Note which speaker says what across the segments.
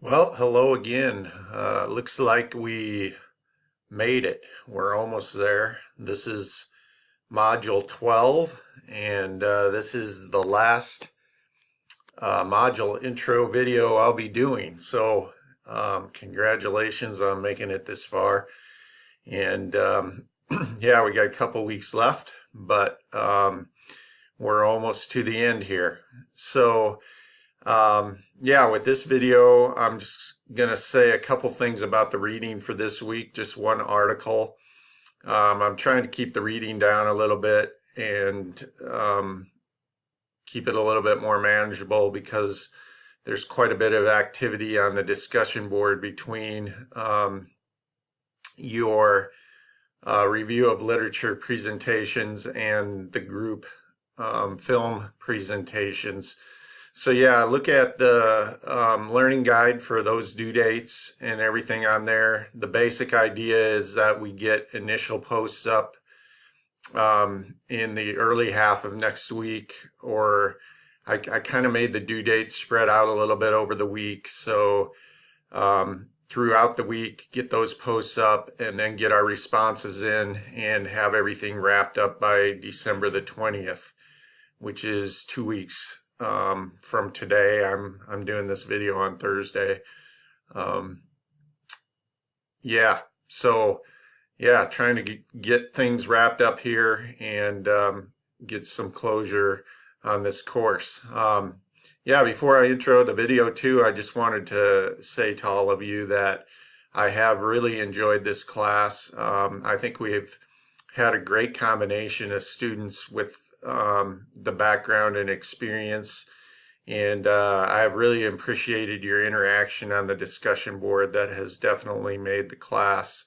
Speaker 1: Well, hello again. Looks like we made it. We're almost there. This is module 12, and this is the last module intro video I'll be doing. So, congratulations on making it this far. And yeah, we got a couple weeks left, but we're almost to the end here. So, yeah, with this video, I'm just going to say a couple things about the reading for this week, just one article. I'm trying to keep the reading down a little bit and keep it a little bit more manageable because there's quite a bit of activity on the discussion board between your review of literature presentations and the group film presentations. So yeah, look at the learning guide for those due dates and everything on there. The basic idea is that we get initial posts up in the early half of next week, or I kind of made the due dates spread out a little bit over the week. So throughout the week, get those posts up and then get our responses in and have everything wrapped up by December the 20th, which is 2 weeks from today. I'm doing this video on Thursday. Yeah, so yeah, trying to get things wrapped up here and get some closure on this course. Yeah, before I intro the video too, I just wanted to say to all of you that I have really enjoyed this class. I think we've had a great combination of students with the background and experience, and I have really appreciated your interaction on the discussion board. That has definitely made the class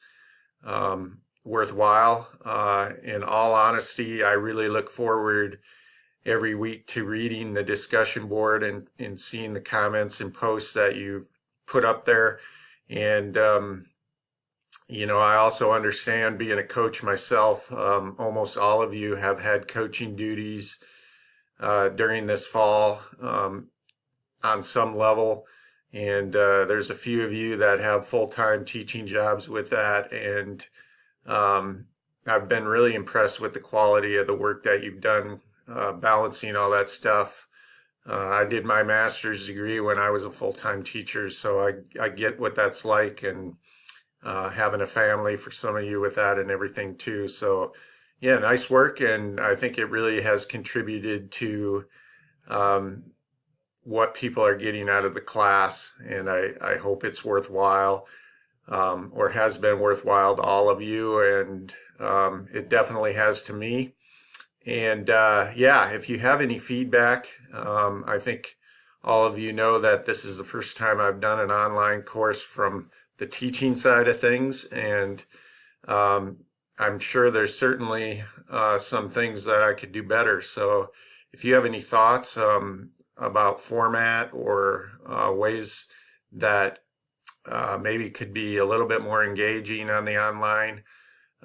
Speaker 1: worthwhile. In all honesty, I really look forward every week to reading the discussion board and seeing the comments and posts that you've put up there. And you know, I also understand, being a coach myself, almost all of you have had coaching duties during this fall on some level. And there's a few of you that have full-time teaching jobs with that. And I've been really impressed with the quality of the work that you've done balancing all that stuff. I did my master's degree when I was a full-time teacher, so I get what that's like, and having a family for some of you with that and everything too. So yeah, nice work. And I think it really has contributed to what people are getting out of the class. And I hope it's worthwhile, or has been worthwhile to all of you. And it definitely has to me. And yeah, if you have any feedback, I think all of you know that this is the first time I've done an online course from the teaching side of things, and I'm sure there's certainly some things that I could do better. So if you have any thoughts about format or ways that maybe could be a little bit more engaging on the online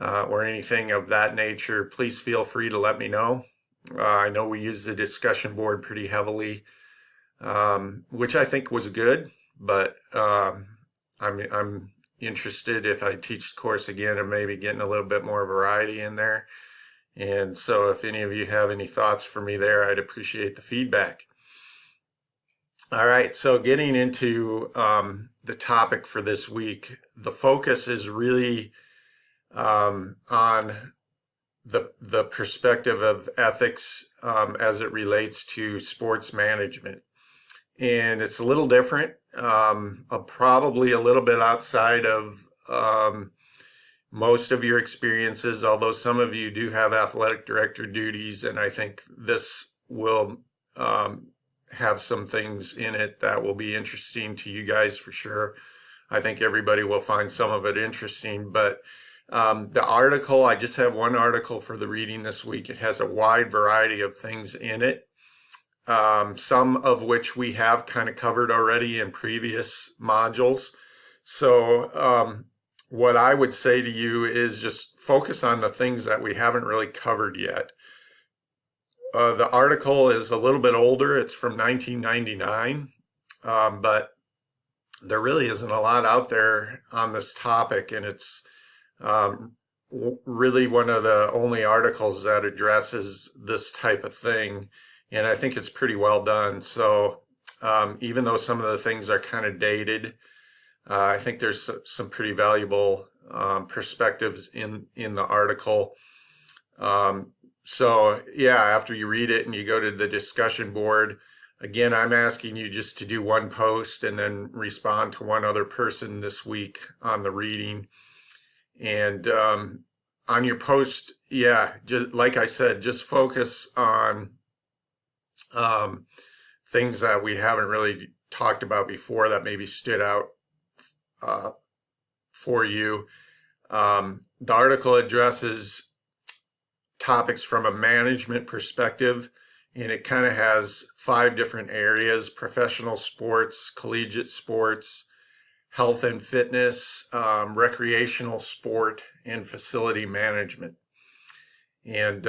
Speaker 1: or anything of that nature, please feel free to let me know. I know we use the discussion board pretty heavily, which I think was good, but I'm interested, if I teach the course again, and maybe getting a little bit more variety in there. And so if any of you have any thoughts for me there, I'd appreciate the feedback. All right, so getting into the topic for this week, the focus is really on the perspective of ethics as it relates to sports management. And it's a little different, probably a little bit outside of most of your experiences, although some of you do have athletic director duties, and I think this will have some things in it that will be interesting to you guys for sure. I think everybody will find some of it interesting, but the article, I just have one article for the reading this week. It has a wide variety of things in it. Some of which we have kind of covered already in previous modules. So what I would say to you is just focus on the things that we haven't really covered yet. The article is a little bit older. It's from 1999, but there really isn't a lot out there on this topic, and it's um, really one of the only articles that addresses this type of thing, and I think it's pretty well done. So even though some of the things are kind of dated, I think there's some pretty valuable perspectives in the article. So yeah, after you read it and you go to the discussion board, again, I'm asking you just to do one post and then respond to one other person this week on the reading. And on your post, yeah, just like I said, just focus on um, things that we haven't really talked about before that maybe stood out uh, for you. The article addresses topics from a management perspective, and it kind of has 5 different areas: professional sports, collegiate sports, health and fitness, recreational sport, and facility management. And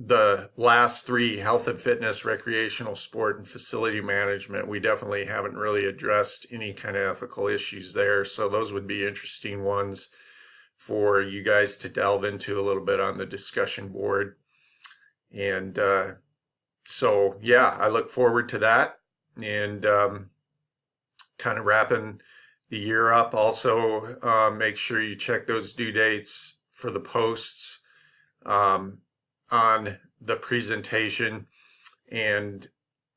Speaker 1: the last 3, health and fitness, recreational sport, and facility management, we definitely haven't really addressed any kind of ethical issues there. So those would be interesting ones for you guys to delve into a little bit on the discussion board. And so, yeah, I look forward to that. And kind of wrapping the year up. Also, make sure you check those due dates for the posts on the presentation and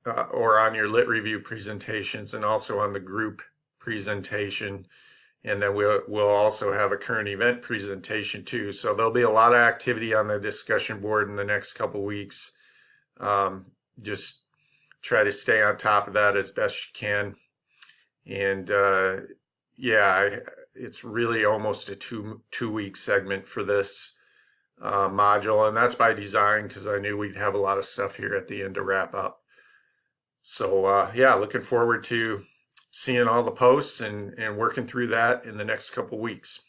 Speaker 1: or on your lit review presentations, and also on the group presentation. And then we'll also have a current event presentation too. So there'll be a lot of activity on the discussion board in the next couple weeks. Just try to stay on top of that as best you can. And yeah, it's really almost a two-week segment for this module, and that's by design because I knew we'd have a lot of stuff here at the end to wrap up. So yeah, looking forward to seeing all the posts and working through that in the next couple weeks.